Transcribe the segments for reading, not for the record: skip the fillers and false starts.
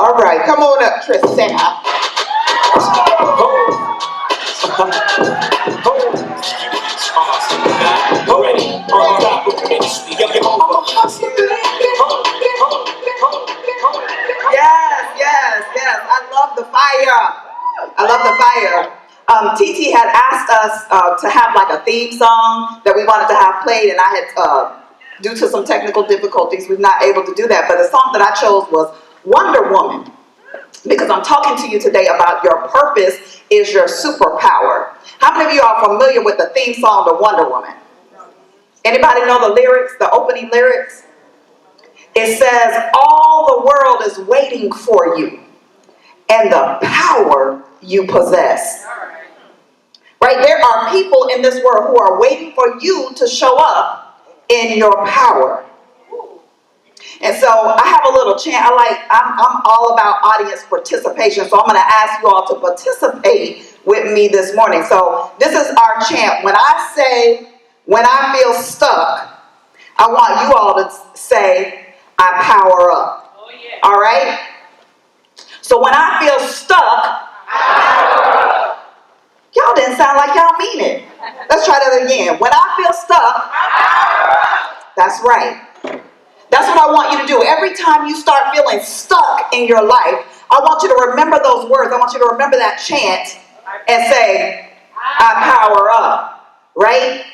All right, come on up, Trasetta. Yes. I love the fire. I love the fire. TT had asked us to have like a theme song that we wanted to have played, and I had, due to some technical difficulties, we're not able to do that. But the song that I chose was Wonder Woman, because I'm talking to you today about your purpose is your superpower. How many of you are familiar with the theme song to Wonder Woman? Anybody know the lyrics, the opening lyrics? It says, all the world is waiting for you and the power you possess. Right? There are people in this world who are waiting for you to show up in your power. And so I have a little chant. I'm all about audience participation. So I'm going to ask you all to participate with me this morning. So this is our chant. When I say, when I feel stuck, I want you all to say, I power up. Oh, yeah. All right? So when I feel stuck, I power up. Y'all didn't sound like y'all mean it. Let's try that again. When I feel stuck, I power up. That's right. That's what I want you to do. Every time you start feeling stuck in your life, I want you to remember those words. I want you to remember that chant and say, I power up. Right?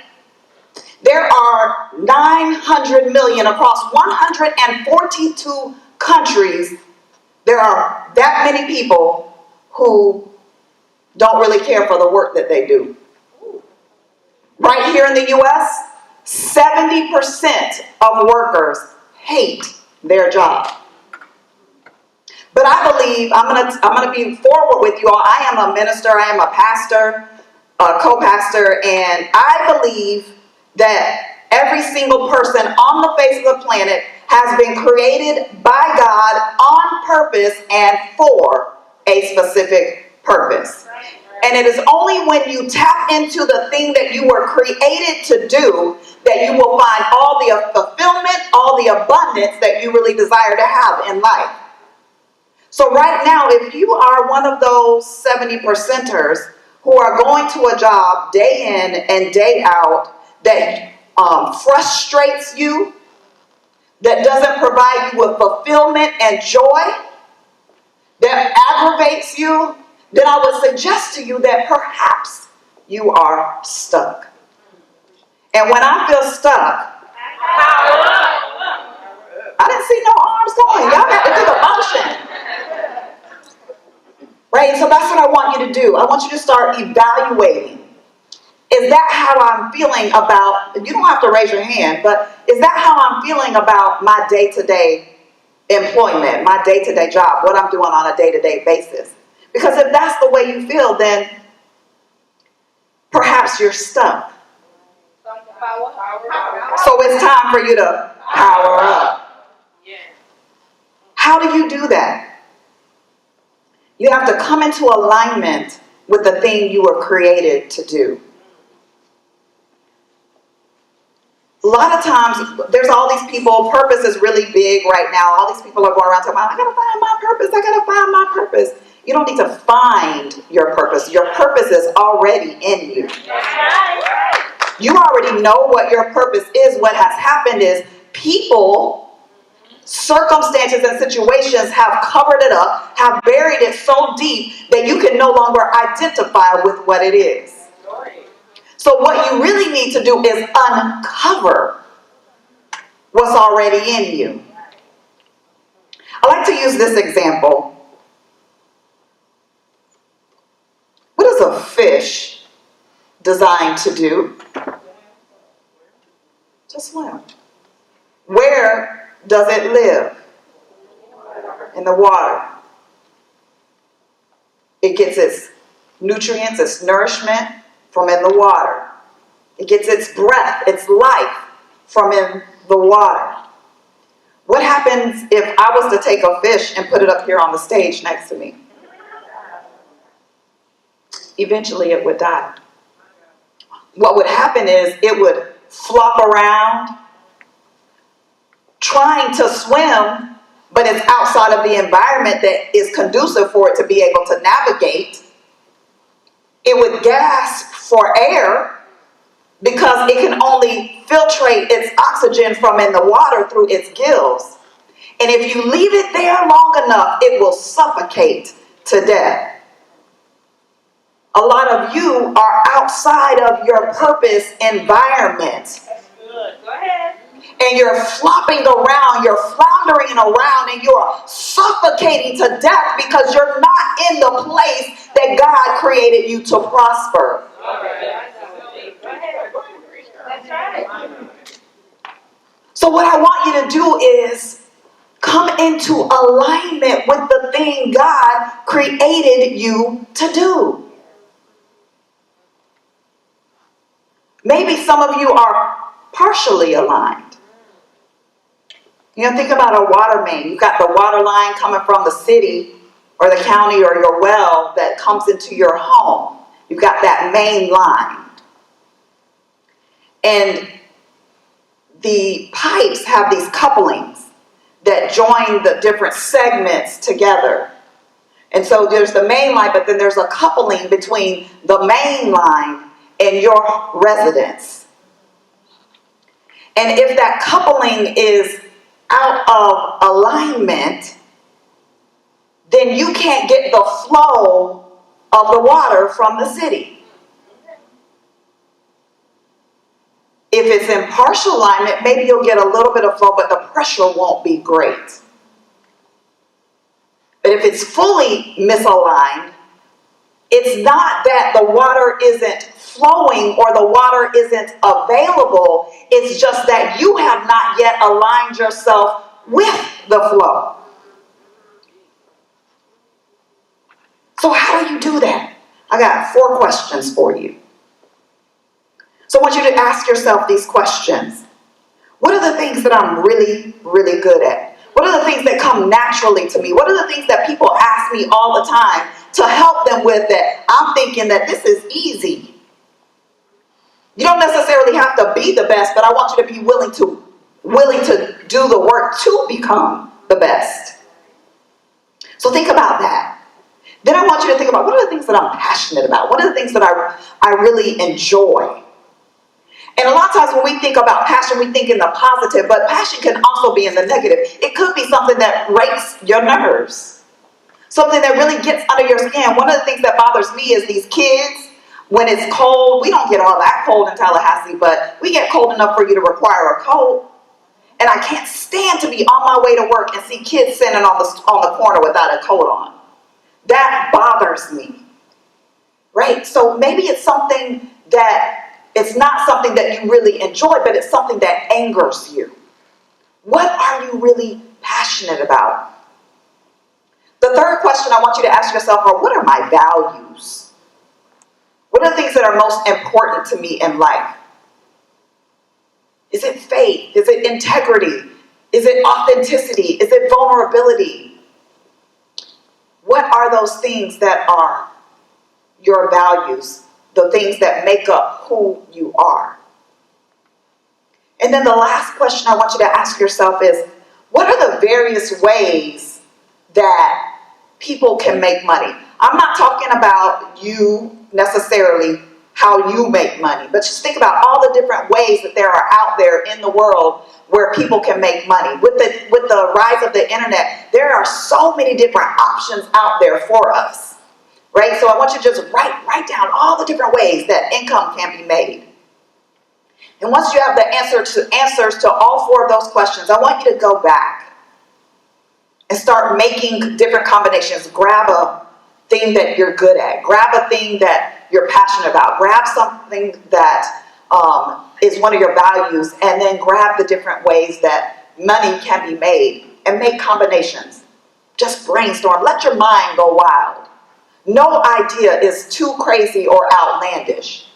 There are 900 million across 142 countries. There are that many people who don't really care for the work that they do. Right here in the U.S., 70% of workers hate their job. But I believe, I'm gonna be forward with you all. I am a minister, I am a pastor, a co-pastor, and I believe that every single person on the face of the planet has been created by God on purpose and for a specific purpose. And it is only when you tap into the thing that you were created to do that you will find all the fulfillment, all the abundance that you really desire to have in life. So right now, if you are one of those 70%ers who are going to a job day in and day out that frustrates you, that doesn't provide you with fulfillment and joy, that aggravates you, then I would suggest to you that perhaps you are stuck. And when I feel stuck, I didn't see no arms going. Y'all got to take a motion. Right? So that's what I want you to do. I want you to start evaluating. Is that how I'm feeling about, you don't have to raise your hand, but is that how I'm feeling about my day-to-day employment, my day-to-day job, what I'm doing on a day-to-day basis? Because if that's the way you feel, then perhaps you're stuck. So it's time for you to power up. How do you do that? You have to come into alignment with the thing you were created to do. A lot of times, there's all these people, purpose is really big right now. All these people are going around talking about, I got to find my purpose, I got to find my purpose. You don't need to find your purpose. Your purpose is already in you. You already know what your purpose is. What has happened is people, circumstances, and situations have covered it up, have buried it so deep that you can no longer identify with what it is. So what you really need to do is uncover what's already in you. I like to use this example. What is a fish designed to do? To swim. Where does it live? In the water. It gets its nutrients, its nourishment from in the water. It gets its breath, its life from in the water. What happens if I was to take a fish and put it up here on the stage next to me? Eventually it would die. What would happen is it would flop around, trying to swim, but it's outside of the environment that is conducive for it to be able to navigate, it would gasp for air because it can only filtrate its oxygen from in the water through its gills. And if you leave it there long enough, it will suffocate to death. A lot of you are outside of your purpose environment. That's good. Go ahead. And you're flopping around, you're floundering around, and you're suffocating to death because you're not in the place that God created you to prosper. All right. Go ahead. That's right. So what I want you to do is come into alignment with the thing God created you to do. Maybe some of you are partially aligned. You know, think about a water main. You've got the water line coming from the city or the county or your well that comes into your home. You've got that main line. And the pipes have these couplings that join the different segments together. And so there's the main line, but then there's a coupling between the main line and your residence. And if that coupling is out of alignment, then you can't get the flow of the water from the city. If it's in partial alignment, maybe you'll get a little bit of flow, but the pressure won't be great. But if it's fully misaligned, it's not that the water isn't flowing or the water isn't available. It's just that you have not yet aligned yourself with the flow. So how do you do that? I got 4 questions for you. So I want you to ask yourself these questions. What are the things that I'm really, really good at? What are the things that come naturally to me? What are the things that people ask me all the time to help them with that I'm thinking that this is easy? You don't necessarily have to be the best, but I want you to be willing to do the work to become the best. So think about that. Then I want you to think about, what are the things that I'm passionate about? What are the things that I really enjoy? And a lot of times when we think about passion, we think in the positive, but passion can also be in the negative. It could be something that rakes your nerves, something that really gets under your skin. One of the things that bothers me is these kids, when it's cold, we don't get all that cold in Tallahassee, but we get cold enough for you to require a coat. And I can't stand to be on my way to work and see kids sitting on the corner without a coat on. That bothers me, right? So maybe it's something that it's not something that you really enjoy, but it's something that angers you. What are you really passionate about? The third question I want you to ask yourself are, what are my values? What are the things that are most important to me in life? Is it faith? Is it integrity? Is it authenticity? Is it vulnerability? What are those things that are your values? The things that make up who you are. And then the last question I want you to ask yourself is, what are the various ways that people can make money? I'm not talking about you necessarily, how you make money, but just think about all the different ways that there are out there in the world where people can make money. With the rise of the internet, there are so many different options out there for us. Right? So I want you to just write down all the different ways that income can be made. And once you have the answers to all 4 of those questions, I want you to go back and start making different combinations. Grab a thing that you're good at. Grab a thing that you're passionate about. Grab something that is one of your values, and then grab the different ways that money can be made and make combinations. Just brainstorm. Let your mind go wild. No idea is too crazy or outlandish.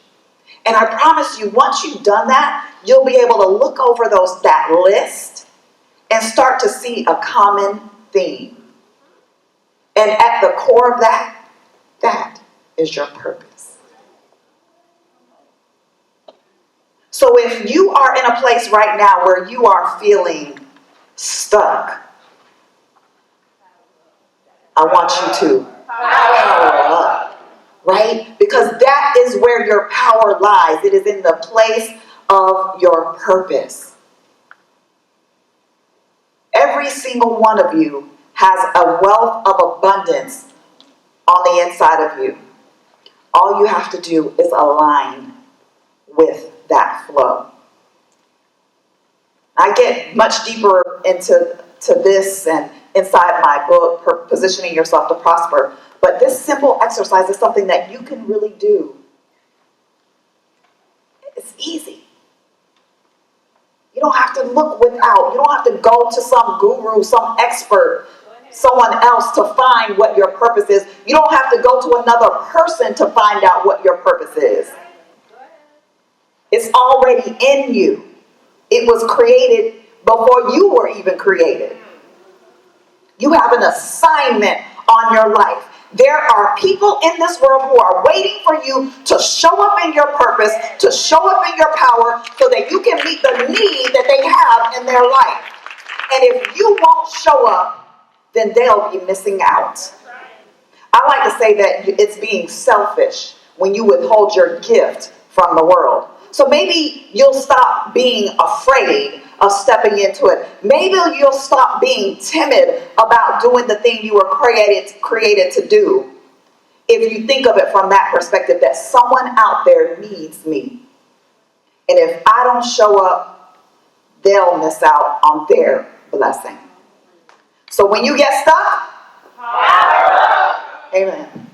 And I promise you, once you've done that, you'll be able to look over that list and start to see a common theme. And at the core of that is your purpose. So if you are in a place right now where you are feeling stuck, I want you to power up, right? Because that is where your power lies. It is in the place of your purpose. Every single one of you has a wealth of abundance on the inside of you. All you have to do is align with that flow. I get much deeper into this and inside my book, Positioning Yourself to Prosper. But this simple exercise is something that you can really do. It's easy. You don't have to look without. You don't have to go to some guru, some expert, someone else to find what your purpose is. You don't have to go to another person to find out what your purpose is. It's already in you. It was created before you were even created. You have an assignment on your life. There are people in this world who are waiting for you to show up in your purpose, to show up in your power, so that you can meet the need that they have in their life. And if you won't show up, then they'll be missing out. I like to say that it's being selfish when you withhold your gift from the world. So maybe you'll stop being afraid of stepping into it. Maybe you'll stop being timid about doing the thing you were created to do. If you think of it from that perspective, that someone out there needs me. And if I don't show up, they'll miss out on their blessing. So when you get stuck, power up. Amen.